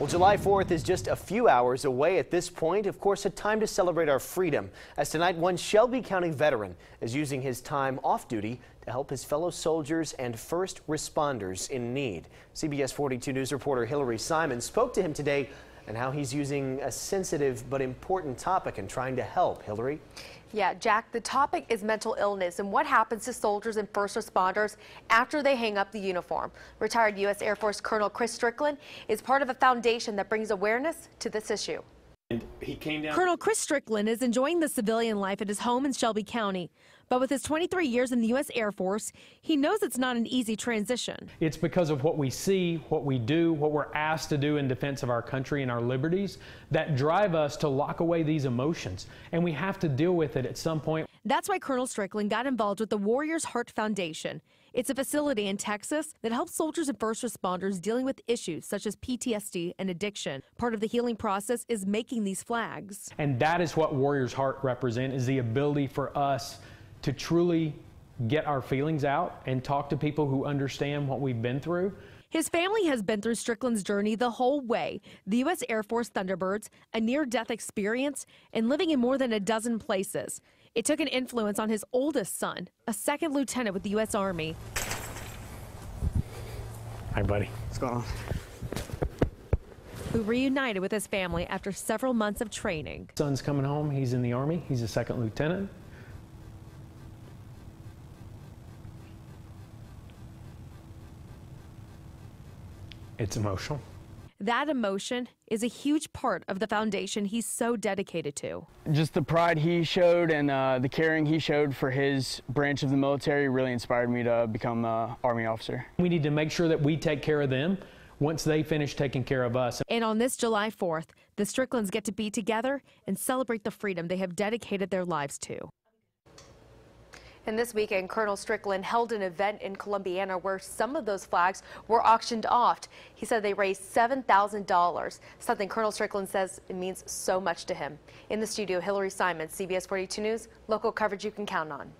Well, July 4th is just a few hours away at this point. Of course, a time to celebrate our freedom, as tonight one Shelby County veteran is using his time off duty to help his fellow soldiers and first responders in need. CBS 42 News reporter Hillary Simon spoke to him today and how he's using a sensitive but important topic and trying to help. Hillary? Yeah, Jack, the topic is mental illness and what happens to soldiers and first responders after they hang up the uniform. Retired U.S. Air Force Colonel Chris Strickland is part of a foundation that brings awareness to this issue. And he came down. Colonel Chris Strickland is enjoying the civilian life at his home in Shelby County. But with his 23 years in the U.S. Air Force, he knows it's not an easy transition. It's because of what we see, what we do, what we're asked to do in defense of our country and our liberties that drive us to lock away these emotions. And we have to deal with it at some point. That's why Colonel Strickland got involved with the Warriors Heart Foundation. It's a facility in Texas that helps soldiers and first responders dealing with issues such as PTSD and addiction. Part of the healing process is making these flags. And that is what Warriors Heart represent, is the ability for us to truly get our feelings out and talk to people who understand what we've been through. His family has been through Strickland's journey the whole way. The U.S. Air Force Thunderbirds, a near-death experience, and living in more than a dozen places. It took an influence on his oldest son, a second lieutenant with the U.S. Army. Hi, buddy. What's going on? Who reunited with his family after several months of training. Son's coming home. He's in the Army. He's a second lieutenant. It's emotional. That emotion is a huge part of the foundation he's so dedicated to. Just the pride he showed and the caring he showed for his branch of the military really inspired me to become an Army officer. We need to make sure that we take care of them once they finish taking care of us. And on this July 4th, the Stricklands get to be together and celebrate the freedom they have dedicated their lives to. And this weekend, Colonel Strickland held an event in Columbiana where some of those flags were auctioned off. He said they raised $7,000, something Colonel Strickland says it means so much to him. In the studio, Hillary Simon, CBS 42 News, local coverage you can count on.